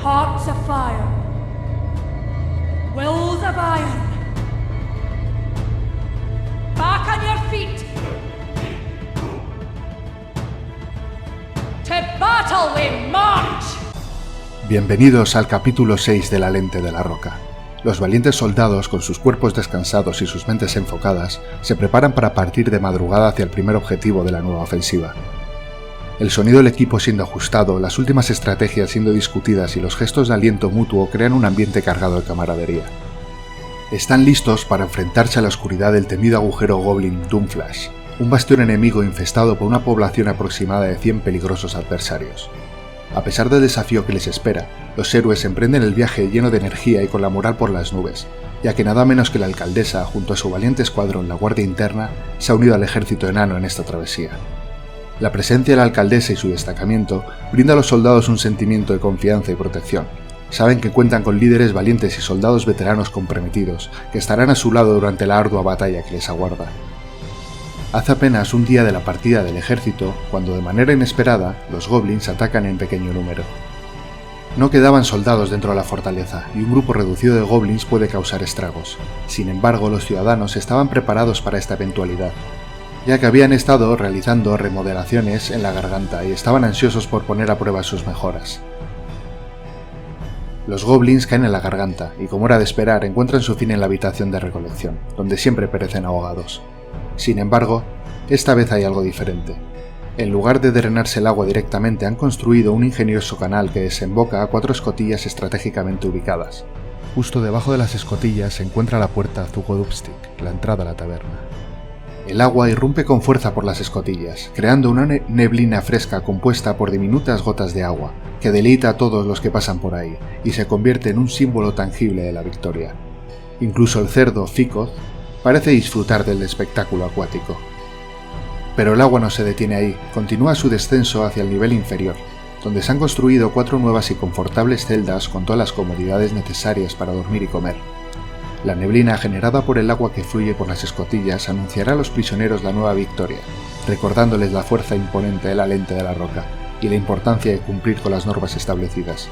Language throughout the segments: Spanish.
Hearts of fire. Wills of iron. Back on your feet. To battle we march. Bienvenidos al capítulo 6 de La Lente de la Roca. Los valientes soldados, con sus cuerpos descansados y sus mentes enfocadas, se preparan para partir de madrugada hacia el primer objetivo de la nueva ofensiva. El sonido del equipo siendo ajustado, las últimas estrategias siendo discutidas y los gestos de aliento mutuo crean un ambiente cargado de camaradería. Están listos para enfrentarse a la oscuridad del temido agujero Goblin Doomflash, un bastión enemigo infestado por una población aproximada de 100 peligrosos adversarios. A pesar del desafío que les espera, los héroes emprenden el viaje lleno de energía y con la moral por las nubes, ya que nada menos que la alcaldesa, junto a su valiente escuadrón, la Guardia Interna, se ha unido al ejército enano en esta travesía. La presencia de la alcaldesa y su destacamiento brinda a los soldados un sentimiento de confianza y protección. Saben que cuentan con líderes valientes y soldados veteranos comprometidos, que estarán a su lado durante la ardua batalla que les aguarda. Hace apenas un día de la partida del ejército, cuando de manera inesperada, los goblins atacan en pequeño número. No quedaban soldados dentro de la fortaleza, y un grupo reducido de goblins puede causar estragos. Sin embargo, los ciudadanos estaban preparados para esta eventualidad, ya que habían estado realizando remodelaciones en la garganta y estaban ansiosos por poner a prueba sus mejoras. Los goblins caen en la garganta, y como era de esperar, encuentran su fin en la habitación de recolección, donde siempre perecen ahogados. Sin embargo, esta vez hay algo diferente. En lugar de drenarse el agua directamente, han construido un ingenioso canal que desemboca a 4 escotillas estratégicamente ubicadas. Justo debajo de las escotillas se encuentra la puerta Zugudupstik, la entrada a la taberna. El agua irrumpe con fuerza por las escotillas, creando una neblina fresca compuesta por diminutas gotas de agua, que deleita a todos los que pasan por ahí, y se convierte en un símbolo tangible de la victoria. Incluso el cerdo Ficoth parece disfrutar del espectáculo acuático. Pero el agua no se detiene ahí, continúa su descenso hacia el nivel inferior, donde se han construido 4 nuevas y confortables celdas con todas las comodidades necesarias para dormir y comer. La neblina generada por el agua que fluye por las escotillas anunciará a los prisioneros la nueva victoria, recordándoles la fuerza imponente de la Lente de la Roca y la importancia de cumplir con las normas establecidas.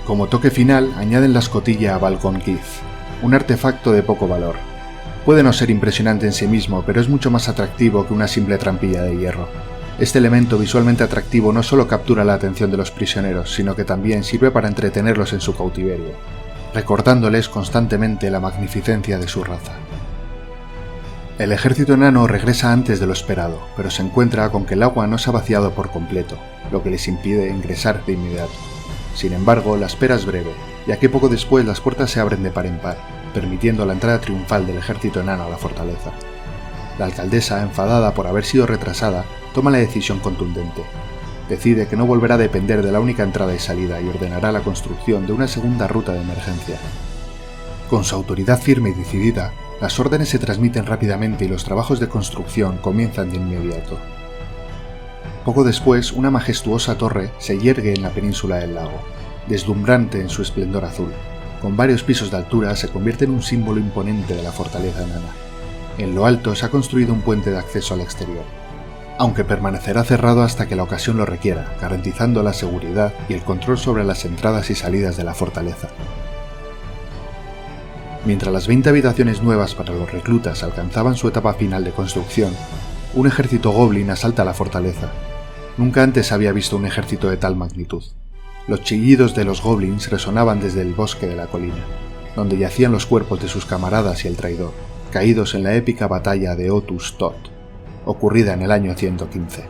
Como toque final, añaden la escotilla a Balcon Keith, un artefacto de poco valor. Puede no ser impresionante en sí mismo, pero es mucho más atractivo que una simple trampilla de hierro. Este elemento visualmente atractivo no solo captura la atención de los prisioneros, sino que también sirve para entretenerlos en su cautiverio, recordándoles constantemente la magnificencia de su raza. El ejército enano regresa antes de lo esperado, pero se encuentra con que el agua no se ha vaciado por completo, lo que les impide ingresar de inmediato. Sin embargo, la espera es breve, ya que poco después las puertas se abren de par en par, permitiendo la entrada triunfal del ejército enano a la fortaleza. La alcaldesa, enfadada por haber sido retrasada, toma la decisión contundente. Decide que no volverá a depender de la única entrada y salida y ordenará la construcción de una segunda ruta de emergencia. Con su autoridad firme y decidida, las órdenes se transmiten rápidamente y los trabajos de construcción comienzan de inmediato. Poco después, una majestuosa torre se yergue en la península del lago, deslumbrante en su esplendor azul. Con varios pisos de altura, se convierte en un símbolo imponente de la fortaleza enana. En lo alto se ha construido un puente de acceso al exterior, aunque permanecerá cerrado hasta que la ocasión lo requiera, garantizando la seguridad y el control sobre las entradas y salidas de la fortaleza. Mientras las 20 habitaciones nuevas para los reclutas alcanzaban su etapa final de construcción, un ejército goblin asalta la fortaleza. Nunca antes había visto un ejército de tal magnitud. Los chillidos de los goblins resonaban desde el bosque de la colina, donde yacían los cuerpos de sus camaradas y el traidor, caídos en la épica batalla de Otus Tot, ocurrida en el año 115.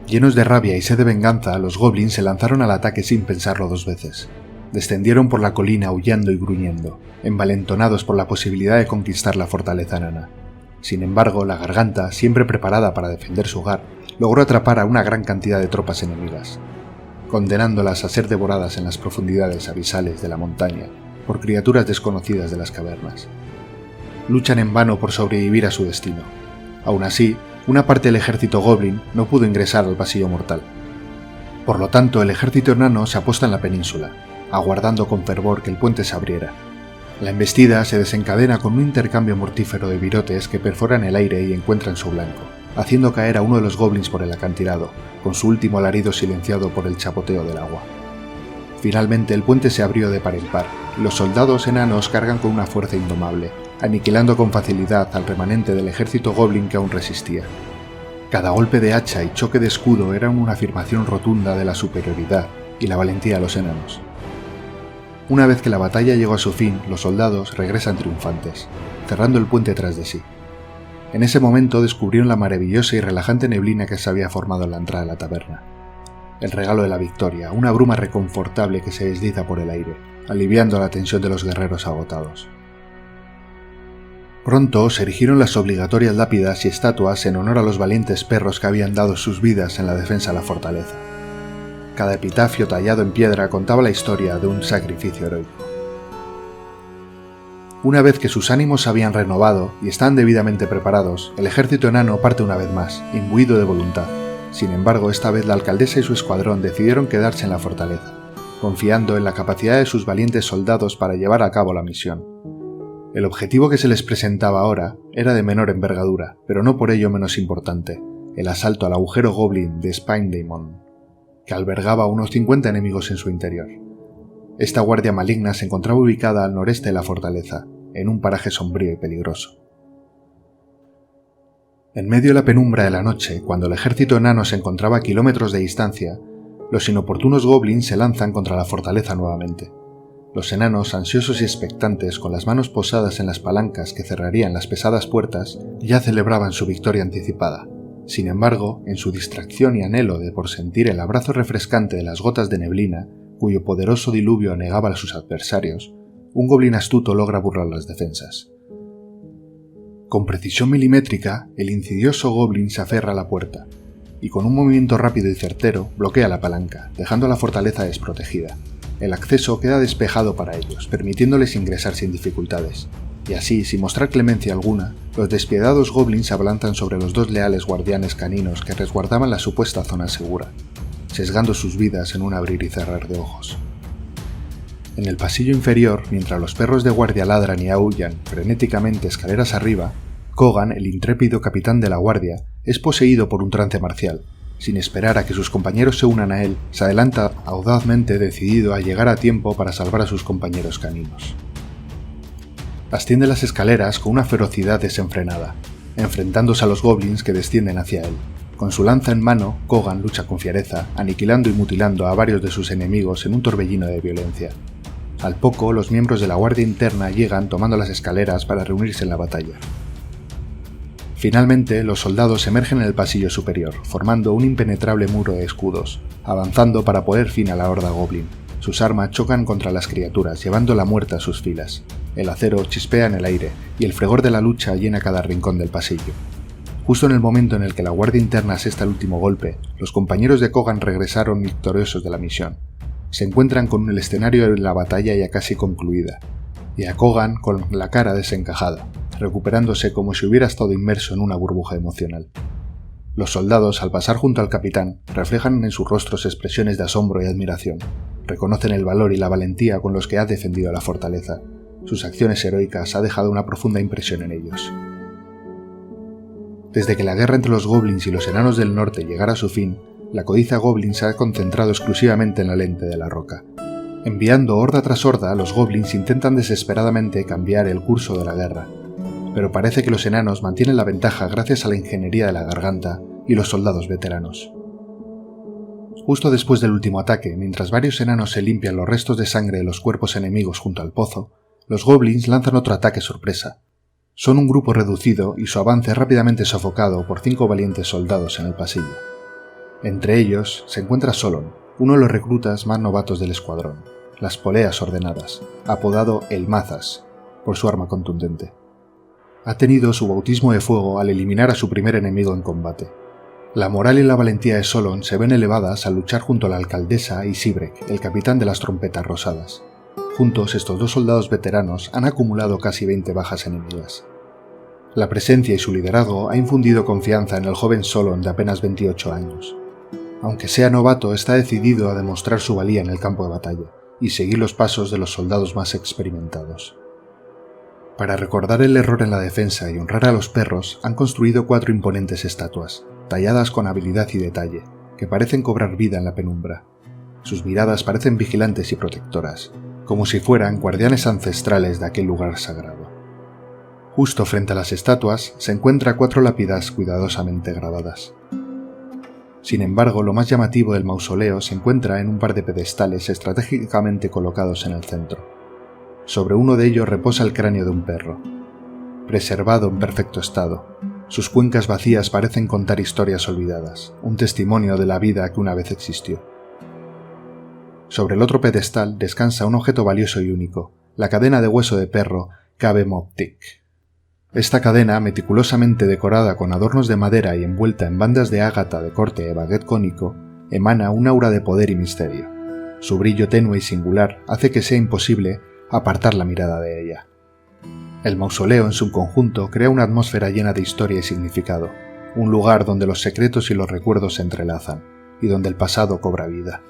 Llenos de rabia y sed de venganza, los goblins se lanzaron al ataque sin pensarlo 2 veces. Descendieron por la colina aullando y gruñendo, envalentonados por la posibilidad de conquistar la fortaleza enana. Sin embargo, la garganta, siempre preparada para defender su hogar, logró atrapar a una gran cantidad de tropas enemigas, condenándolas a ser devoradas en las profundidades abisales de la montaña por criaturas desconocidas de las cavernas. Luchan en vano por sobrevivir a su destino. Aún así, una parte del ejército goblin no pudo ingresar al pasillo mortal. Por lo tanto, el ejército enano se aposta en la península, aguardando con fervor que el puente se abriera. La embestida se desencadena con un intercambio mortífero de virotes que perforan el aire y encuentran su blanco, haciendo caer a uno de los goblins por el acantilado, con su último alarido silenciado por el chapoteo del agua. Finalmente el puente se abrió de par en par, y los soldados enanos cargan con una fuerza indomable, aniquilando con facilidad al remanente del ejército goblin que aún resistía. Cada golpe de hacha y choque de escudo era una afirmación rotunda de la superioridad y la valentía de los enanos. Una vez que la batalla llegó a su fin, los soldados regresan triunfantes, cerrando el puente tras de sí. En ese momento descubrieron la maravillosa y relajante neblina que se había formado en la entrada de la taberna. El regalo de la victoria, una bruma reconfortable que se desliza por el aire, aliviando la tensión de los guerreros agotados. Pronto se erigieron las obligatorias lápidas y estatuas en honor a los valientes perros que habían dado sus vidas en la defensa de la fortaleza. Cada epitafio tallado en piedra contaba la historia de un sacrificio heroico. Una vez que sus ánimos se habían renovado y estaban debidamente preparados, el ejército enano parte una vez más, imbuido de voluntad. Sin embargo, esta vez la alcaldesa y su escuadrón decidieron quedarse en la fortaleza, confiando en la capacidad de sus valientes soldados para llevar a cabo la misión. El objetivo que se les presentaba ahora era de menor envergadura, pero no por ello menos importante: el asalto al agujero goblin de Spindamon, que albergaba unos 50 enemigos en su interior. Esta guardia maligna se encontraba ubicada al noreste de la fortaleza, en un paraje sombrío y peligroso. En medio de la penumbra de la noche, cuando el ejército enano se encontraba a kilómetros de distancia, los inoportunos goblins se lanzan contra la fortaleza nuevamente. Los enanos, ansiosos y expectantes, con las manos posadas en las palancas que cerrarían las pesadas puertas, ya celebraban su victoria anticipada. Sin embargo, en su distracción y anhelo de por sentir el abrazo refrescante de las gotas de neblina, cuyo poderoso diluvio anegaba a sus adversarios, un goblin astuto logra burlar las defensas. Con precisión milimétrica, el insidioso goblin se aferra a la puerta, y con un movimiento rápido y certero bloquea la palanca, dejando la fortaleza desprotegida. El acceso queda despejado para ellos, permitiéndoles ingresar sin dificultades, y así, sin mostrar clemencia alguna, los despiadados goblins se abalanzan sobre los dos leales guardianes caninos que resguardaban la supuesta zona segura, sesgando sus vidas en un abrir y cerrar de ojos. En el pasillo inferior, mientras los perros de guardia ladran y aúllan frenéticamente escaleras arriba, Kogan, el intrépido capitán de la guardia, es poseído por un trance marcial. Sin esperar a que sus compañeros se unan a él, se adelanta audazmente decidido a llegar a tiempo para salvar a sus compañeros caninos. Asciende las escaleras con una ferocidad desenfrenada, enfrentándose a los goblins que descienden hacia él. Con su lanza en mano, Kogan lucha con fiereza, aniquilando y mutilando a varios de sus enemigos en un torbellino de violencia. Al poco, los miembros de la guardia interna llegan tomando las escaleras para reunirse en la batalla. Finalmente, los soldados emergen en el pasillo superior, formando un impenetrable muro de escudos, avanzando para poner fin a la horda goblin. Sus armas chocan contra las criaturas, llevando la muerte a sus filas. El acero chispea en el aire, y el fragor de la lucha llena cada rincón del pasillo. Justo en el momento en el que la guardia interna asesta el último golpe, los compañeros de Kogan regresaron victoriosos de la misión. Se encuentran con el escenario de la batalla ya casi concluida, y a Kogan con la cara desencajada, recuperándose como si hubiera estado inmerso en una burbuja emocional. Los soldados, al pasar junto al capitán, reflejan en sus rostros expresiones de asombro y admiración. Reconocen el valor y la valentía con los que ha defendido la fortaleza. Sus acciones heroicas han dejado una profunda impresión en ellos. Desde que la guerra entre los goblins y los enanos del norte llegara a su fin, la codicia goblin se ha concentrado exclusivamente en la lente de la roca. Enviando horda tras horda, los goblins intentan desesperadamente cambiar el curso de la guerra, pero parece que los enanos mantienen la ventaja gracias a la ingeniería de la garganta y los soldados veteranos. Justo después del último ataque, mientras varios enanos se limpian los restos de sangre de los cuerpos enemigos junto al pozo, los goblins lanzan otro ataque sorpresa. Son un grupo reducido y su avance es rápidamente sofocado por 5 valientes soldados en el pasillo. Entre ellos se encuentra Solon, uno de los reclutas más novatos del escuadrón, las poleas ordenadas, apodado el Mazas, por su arma contundente. Ha tenido su bautismo de fuego al eliminar a su primer enemigo en combate. La moral y la valentía de Solon se ven elevadas al luchar junto a la alcaldesa y Sibrek, el capitán de las trompetas rosadas. Juntos, estos dos soldados veteranos han acumulado casi 20 bajas enemigas. La presencia y su liderazgo ha infundido confianza en el joven Solon de apenas 28 años. Aunque sea novato, está decidido a demostrar su valía en el campo de batalla y seguir los pasos de los soldados más experimentados. Para recordar el error en la defensa y honrar a los perros, han construido 4 imponentes estatuas, talladas con habilidad y detalle, que parecen cobrar vida en la penumbra. Sus miradas parecen vigilantes y protectoras, como si fueran guardianes ancestrales de aquel lugar sagrado. Justo frente a las estatuas se encuentran 4 lápidas cuidadosamente grabadas. Sin embargo, lo más llamativo del mausoleo se encuentra en un par de pedestales estratégicamente colocados en el centro. Sobre uno de ellos reposa el cráneo de un perro, preservado en perfecto estado. Sus cuencas vacías parecen contar historias olvidadas, un testimonio de la vida que una vez existió. Sobre el otro pedestal descansa un objeto valioso y único, la cadena de hueso de perro Cabe Moptik. Esta cadena, meticulosamente decorada con adornos de madera y envuelta en bandas de ágata de corte de baguette cónico, emana un aura de poder y misterio. Su brillo tenue y singular hace que sea imposible apartar la mirada de ella. El mausoleo en su conjunto crea una atmósfera llena de historia y significado, un lugar donde los secretos y los recuerdos se entrelazan, y donde el pasado cobra vida.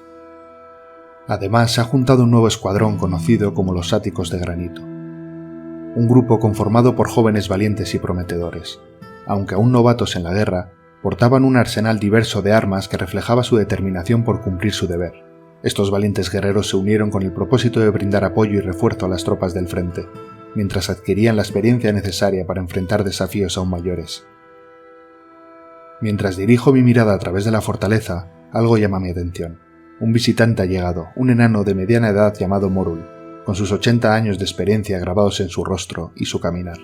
Además, se ha juntado un nuevo escuadrón conocido como los Áticos de Granito. Un grupo conformado por jóvenes valientes y prometedores. Aunque aún novatos en la guerra, portaban un arsenal diverso de armas que reflejaba su determinación por cumplir su deber. Estos valientes guerreros se unieron con el propósito de brindar apoyo y refuerzo a las tropas del frente, mientras adquirían la experiencia necesaria para enfrentar desafíos aún mayores. Mientras dirijo mi mirada a través de la fortaleza, algo llama mi atención. Un visitante ha llegado, un enano de mediana edad llamado Morul, con sus 80 años de experiencia grabados en su rostro y su caminar.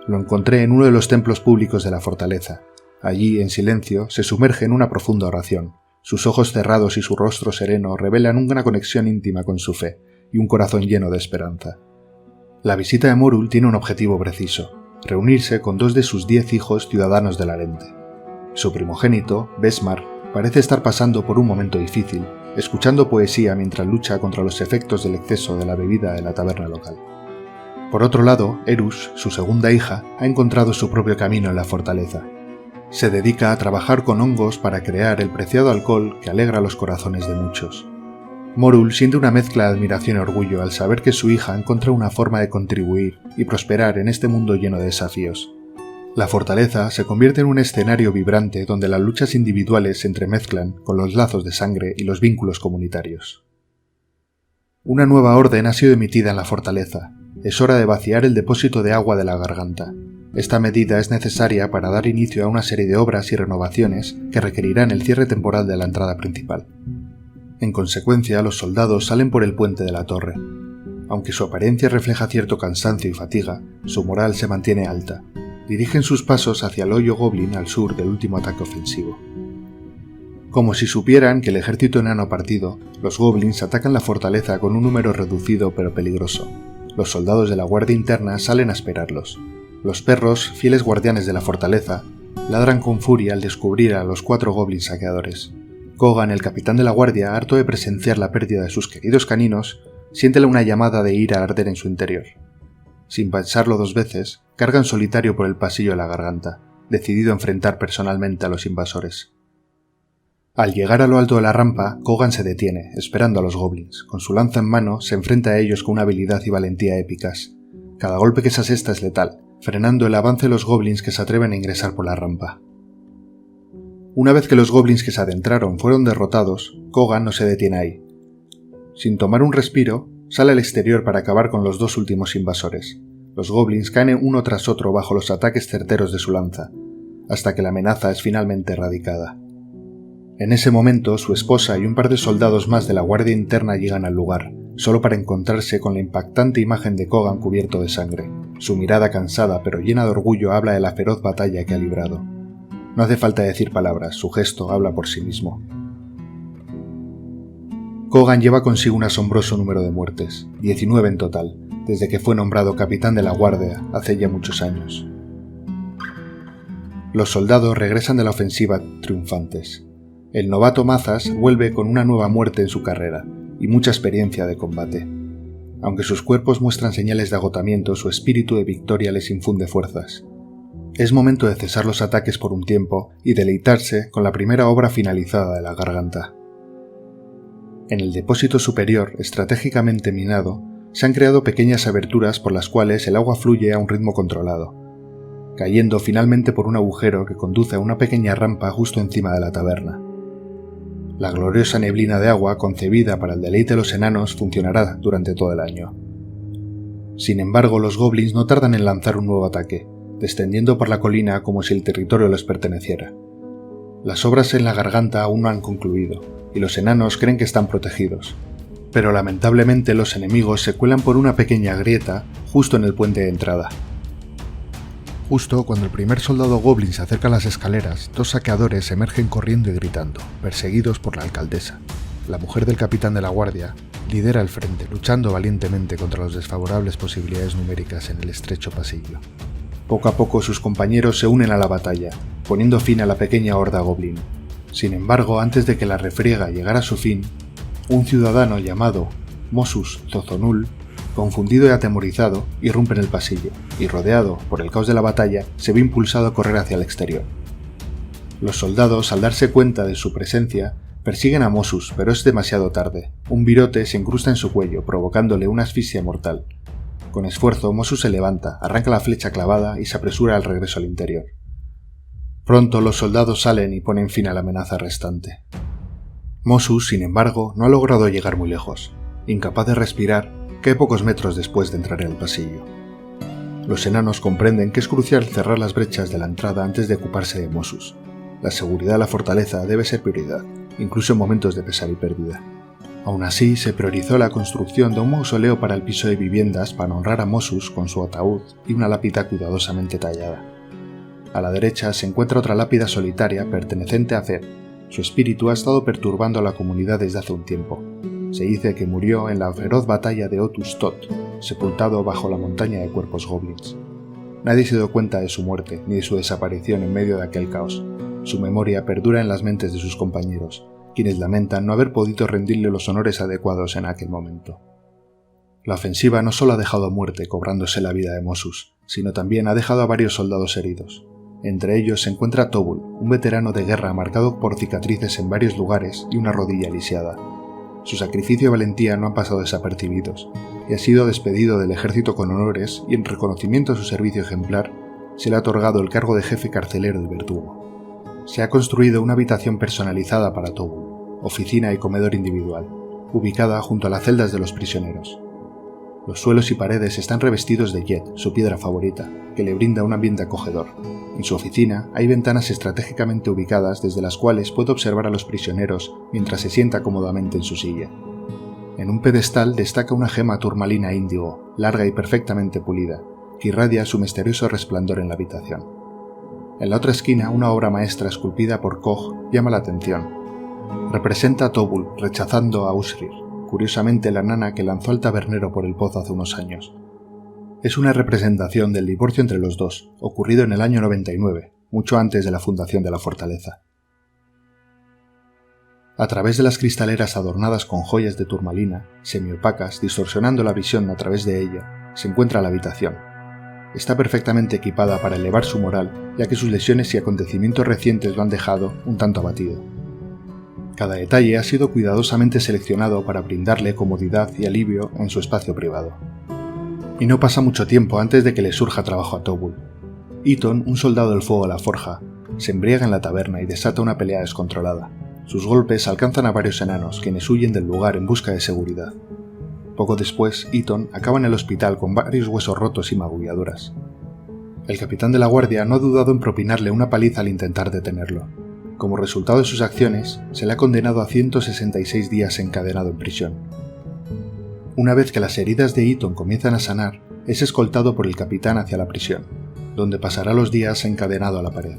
Lo encontré en uno de los templos públicos de la fortaleza. Allí, en silencio, se sumerge en una profunda oración. Sus ojos cerrados y su rostro sereno revelan una conexión íntima con su fe y un corazón lleno de esperanza. La visita de Morul tiene un objetivo preciso: reunirse con 2 de sus 10 hijos ciudadanos de Larente. Su primogénito, Besmar, parece estar pasando por un momento difícil, escuchando poesía mientras lucha contra los efectos del exceso de la bebida de la taberna local. Por otro lado, Erush, su segunda hija, ha encontrado su propio camino en la fortaleza. Se dedica a trabajar con hongos para crear el preciado alcohol que alegra los corazones de muchos. Morul siente una mezcla de admiración y orgullo al saber que su hija encontró una forma de contribuir y prosperar en este mundo lleno de desafíos. La fortaleza se convierte en un escenario vibrante donde las luchas individuales se entremezclan con los lazos de sangre y los vínculos comunitarios. Una nueva orden ha sido emitida en la fortaleza. Es hora de vaciar el depósito de agua de la garganta. Esta medida es necesaria para dar inicio a una serie de obras y renovaciones que requerirán el cierre temporal de la entrada principal. En consecuencia, los soldados salen por el puente de la torre. Aunque su apariencia refleja cierto cansancio y fatiga, su moral se mantiene alta. Dirigen sus pasos hacia el hoyo Goblin al sur del último ataque ofensivo. Como si supieran que el ejército enano ha partido, los Goblins atacan la fortaleza con un número reducido pero peligroso. Los soldados de la guardia interna salen a esperarlos. Los perros, fieles guardianes de la fortaleza, ladran con furia al descubrir a los 4 Goblins saqueadores. Kogan, el capitán de la guardia, harto de presenciar la pérdida de sus queridos caninos, siente una llamada de ira arder en su interior. Sin pensarlo 2 veces, carga en solitario por el pasillo de la garganta, decidido a enfrentar personalmente a los invasores. Al llegar a lo alto de la rampa, Kogan se detiene, esperando a los goblins. Con su lanza en mano, se enfrenta a ellos con una habilidad y valentía épicas. Cada golpe que se asesta es letal, frenando el avance de los goblins que se atreven a ingresar por la rampa. Una vez que los goblins que se adentraron fueron derrotados, Kogan no se detiene ahí. Sin tomar un respiro, sale al exterior para acabar con los 2 últimos invasores. Los goblins caen uno tras otro bajo los ataques certeros de su lanza, hasta que la amenaza es finalmente erradicada. En ese momento, su esposa y un par de soldados más de la guardia interna llegan al lugar, solo para encontrarse con la impactante imagen de Kogan cubierto de sangre. Su mirada cansada pero llena de orgullo habla de la feroz batalla que ha librado. No hace falta decir palabras, su gesto habla por sí mismo. Kogan lleva consigo un asombroso número de muertes, 19 en total, desde que fue nombrado capitán de la guardia hace ya muchos años. Los soldados regresan de la ofensiva triunfantes. El novato Mazas vuelve con una nueva muerte en su carrera y mucha experiencia de combate. Aunque sus cuerpos muestran señales de agotamiento, su espíritu de victoria les infunde fuerzas. Es momento de cesar los ataques por un tiempo y deleitarse con la primera obra finalizada de la garganta. En el depósito superior, estratégicamente minado, se han creado pequeñas aberturas por las cuales el agua fluye a un ritmo controlado, cayendo finalmente por un agujero que conduce a una pequeña rampa justo encima de la taberna. La gloriosa neblina de agua, concebida para el deleite de los enanos, funcionará durante todo el año. Sin embargo, los goblins no tardan en lanzar un nuevo ataque, descendiendo por la colina como si el territorio les perteneciera. Las obras en la garganta aún no han concluido, y los enanos creen que están protegidos. Pero lamentablemente los enemigos se cuelan por una pequeña grieta justo en el puente de entrada. Justo cuando el primer soldado goblin se acerca a las escaleras, dos saqueadores emergen corriendo y gritando, perseguidos por la alcaldesa. La mujer del capitán de la guardia lidera el frente, luchando valientemente contra las desfavorables posibilidades numéricas en el estrecho pasillo. Poco a poco sus compañeros se unen a la batalla, poniendo fin a la pequeña horda goblin. Sin embargo, antes de que la refriega llegara a su fin, un ciudadano llamado Mossus Zozonul, confundido y atemorizado, irrumpe en el pasillo, y rodeado por el caos de la batalla, se ve impulsado a correr hacia el exterior. Los soldados, al darse cuenta de su presencia, persiguen a Mossus, pero es demasiado tarde. Un virote se incrusta en su cuello, provocándole una asfixia mortal. Con esfuerzo, Mossus se levanta, arranca la flecha clavada y se apresura al regreso al interior. Pronto los soldados salen y ponen fin a la amenaza restante. Mossus, sin embargo, no ha logrado llegar muy lejos. Incapaz de respirar, cae pocos metros después de entrar en el pasillo. Los enanos comprenden que es crucial cerrar las brechas de la entrada antes de ocuparse de Mossus. La seguridad de la fortaleza debe ser prioridad, incluso en momentos de pesar y pérdida. Aún así, se priorizó la construcción de un mausoleo para el piso de viviendas para honrar a Mossus con su ataúd y una lápida cuidadosamente tallada. A la derecha se encuentra otra lápida solitaria perteneciente a Zed. Su espíritu ha estado perturbando a la comunidad desde hace un tiempo. Se dice que murió en la feroz batalla de Otus Tot, sepultado bajo la montaña de cuerpos goblins. Nadie se dio cuenta de su muerte ni de su desaparición en medio de aquel caos. Su memoria perdura en las mentes de sus compañeros, quienes lamentan no haber podido rendirle los honores adecuados en aquel momento. La ofensiva no solo ha dejado a muerte cobrándose la vida de Mossus, sino también ha dejado a varios soldados heridos. Entre ellos se encuentra Tobul, un veterano de guerra marcado por cicatrices en varios lugares y una rodilla lisiada. Su sacrificio y valentía no han pasado desapercibidos, y ha sido despedido del ejército con honores y en reconocimiento a su servicio ejemplar, se le ha otorgado el cargo de jefe carcelero y verdugo. Se ha construido una habitación personalizada para Tobul, oficina y comedor individual, ubicada junto a las celdas de los prisioneros. Los suelos y paredes están revestidos de jet, su piedra favorita, que le brinda un ambiente acogedor. En su oficina hay ventanas estratégicamente ubicadas desde las cuales puede observar a los prisioneros mientras se sienta cómodamente en su silla. En un pedestal destaca una gema turmalina índigo, larga y perfectamente pulida, que irradia su misterioso resplandor en la habitación. En la otra esquina, una obra maestra esculpida por Koch llama la atención. Representa a Tobul rechazando a Usrir, curiosamente la nana que lanzó al tabernero por el pozo hace unos años. Es una representación del divorcio entre los dos, ocurrido en el año 99, mucho antes de la fundación de la fortaleza. A través de las cristaleras adornadas con joyas de turmalina, semiopacas, distorsionando la visión a través de ella, se encuentra la habitación. Está perfectamente equipada para elevar su moral, ya que sus lesiones y acontecimientos recientes lo han dejado un tanto abatido. Cada detalle ha sido cuidadosamente seleccionado para brindarle comodidad y alivio en su espacio privado. Y no pasa mucho tiempo antes de que le surja trabajo a Tobul. Eaton, un soldado del fuego de la forja, se embriaga en la taberna y desata una pelea descontrolada. Sus golpes alcanzan a varios enanos, quienes huyen del lugar en busca de seguridad. Poco después, Eaton acaba en el hospital con varios huesos rotos y magulladuras. El capitán de la guardia no ha dudado en propinarle una paliza al intentar detenerlo. Como resultado de sus acciones, se le ha condenado a 166 días encadenado en prisión. Una vez que las heridas de Eaton comienzan a sanar, es escoltado por el capitán hacia la prisión, donde pasará los días encadenado a la pared.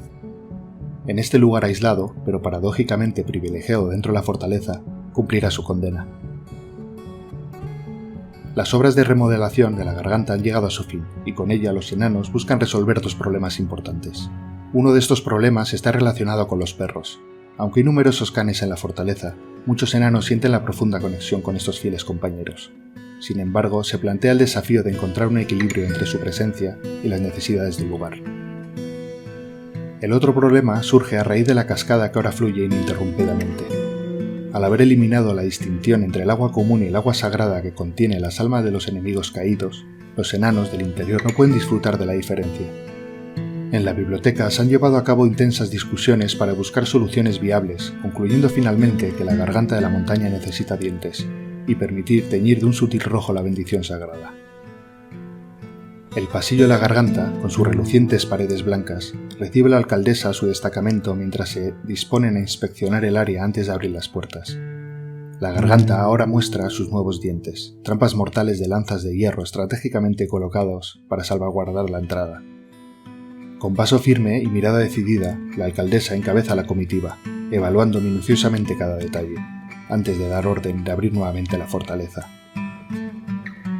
En este lugar aislado, pero paradójicamente privilegiado dentro de la fortaleza, cumplirá su condena. Las obras de remodelación de la garganta han llegado a su fin, y con ella los enanos buscan resolver dos problemas importantes. Uno de estos problemas está relacionado con los perros. Aunque hay numerosos canes en la fortaleza, muchos enanos sienten la profunda conexión con estos fieles compañeros. Sin embargo, se plantea el desafío de encontrar un equilibrio entre su presencia y las necesidades del lugar. El otro problema surge a raíz de la cascada que ahora fluye ininterrumpidamente. Al haber eliminado la distinción entre el agua común y el agua sagrada que contiene las almas de los enemigos caídos, los enanos del interior no pueden disfrutar de la diferencia. En la biblioteca se han llevado a cabo intensas discusiones para buscar soluciones viables, concluyendo finalmente que la garganta de la montaña necesita dientes, y permitir teñir de un sutil rojo la bendición sagrada. El pasillo de la garganta, con sus relucientes paredes blancas, recibe a la alcaldesa a su destacamento mientras se disponen a inspeccionar el área antes de abrir las puertas. La garganta ahora muestra sus nuevos dientes, trampas mortales de lanzas de hierro estratégicamente colocados para salvaguardar la entrada. Con paso firme y mirada decidida, la alcaldesa encabeza la comitiva, evaluando minuciosamente cada detalle, antes de dar orden de abrir nuevamente la fortaleza.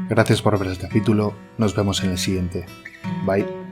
Gracias por ver el capítulo, nos vemos en el siguiente. Bye.